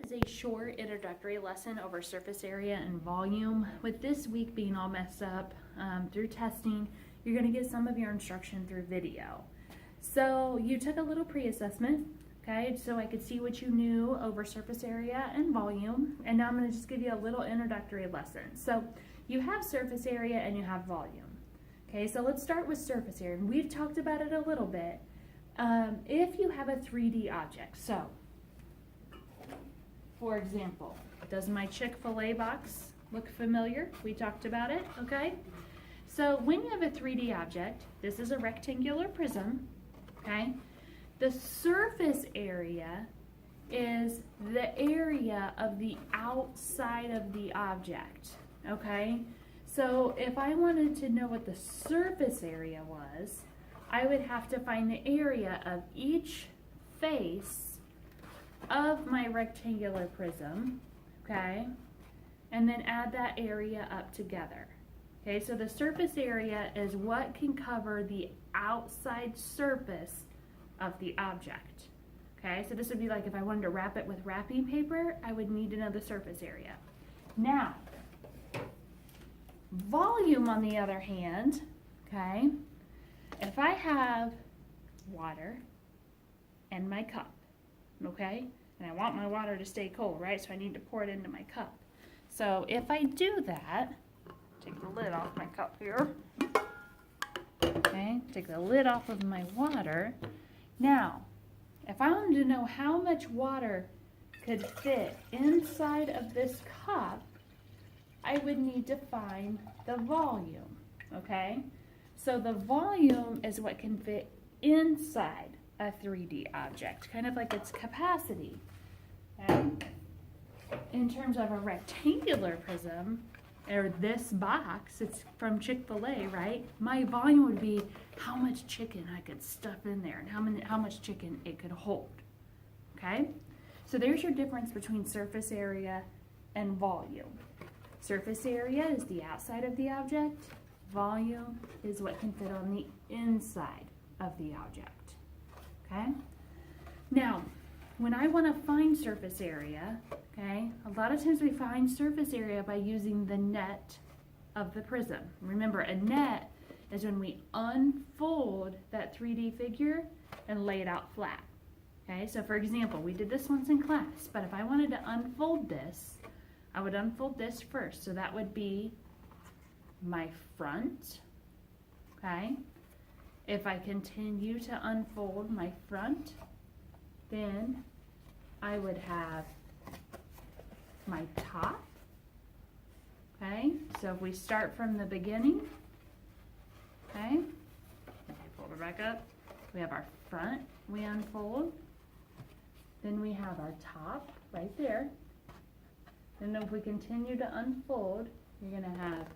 Is a short introductory lesson over surface area and volume. With this week being all messed up through testing, you're going to get some of your instruction through video. So you took a little pre-assessment, okay, so I could see what you knew over surface area and volume, and now I'm going to just give you a little introductory lesson. So you have surface area and you have volume. Okay, so let's start with surface area, and we've talked about it a little bit. If you have a 3D object, so for example, does my Chick-fil-A box look familiar? We talked about it, okay? So when you have a 3D object, this is a rectangular prism, okay? The surface area is the area of the outside of the object, okay? So if I wanted to know what the surface area was, I would have to find the area of each face of my rectangular prism, okay, and then add that area up together. Okay, so the surface area is what can cover the outside surface of the object. Okay, so this would be like if I wanted to wrap it with wrapping paper, I would need to know the surface area. Now, volume on the other hand, okay, if I have water and my cup, okay, and I want my water to stay cold, right, so I need to pour it into my cup. So if I do that, take the lid off my cup here, okay, take the lid off of my water. Now, if I wanted to know how much water could fit inside of this cup, I would need to find the volume, okay? So the volume is what can fit inside a 3D object, kind of like its capacity. Okay? In terms of a rectangular prism, or this box, it's from Chick-fil-A, right? My volume would be how much chicken I could stuff in there and how much chicken it could hold. Okay? So there's your difference between surface area and volume. Surface area is the outside of the object. Volume is what can fit on the inside of the object. Okay? Now, when I want to find surface area, okay, a lot of times we find surface area by using the net of the prism. Remember, a net is when we unfold that 3D figure and lay it out flat. Okay, so for example, we did this once in class, but if I wanted to unfold this, I would unfold this first. So that would be my front, okay? If I continue to unfold my front, then I would have my top, okay? So if we start from the beginning, okay? Fold it back up. We have our front, we unfold. Then we have our top right there. Then if we continue to unfold, you're gonna have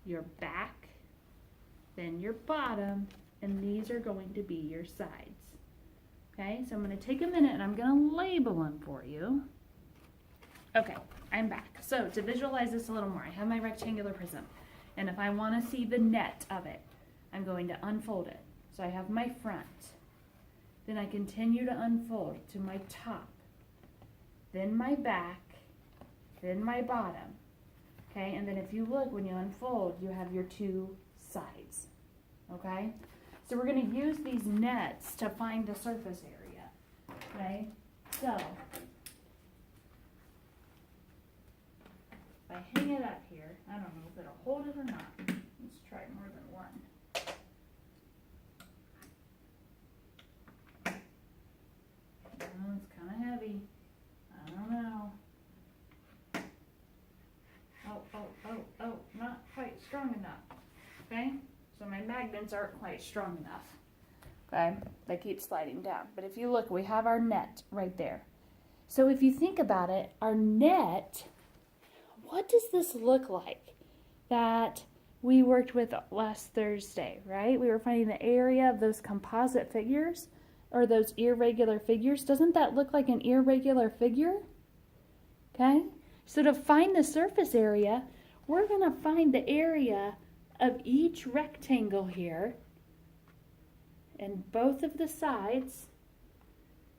your back, then your bottom, and these are going to be your sides. Okay, so I'm going to take a minute and I'm going to label them for you. Okay, I'm back. So to visualize this a little more, I have my rectangular prism, and if I want to see the net of it, I'm going to unfold it. So I have my front, then I continue to unfold to my top, then my back, then my bottom. Okay, and then if you look, when you unfold, you have your two sides. Okay, so we're going to use these nets to find the surface area. Okay, so if I hang it up here, I don't know if it'll hold it or not. Let's try more than one. Oh, it's kind of heavy. I don't know. Oh, not quite strong enough. Okay, so my magnets aren't quite strong enough. Okay, they keep sliding down. But if you look, we have our net right there. So if you think about it, our net, what does this look like that we worked with last Thursday, right? We were finding the area of those composite figures or those irregular figures. Doesn't that look like an irregular figure? Okay, so to find the surface area, we're going to find the area of each rectangle here and both of the sides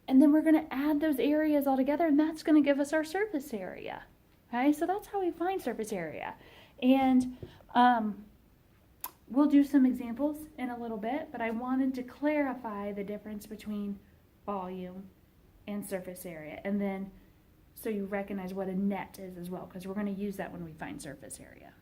And then we're going to add those areas all together, and that's going to give us our surface area. Okay, so that's how we find surface area. And we'll do some examples in a little bit, but I wanted to clarify the difference between volume and surface area. And then so you recognize what a net is as well, because we're going to use that when we find surface area.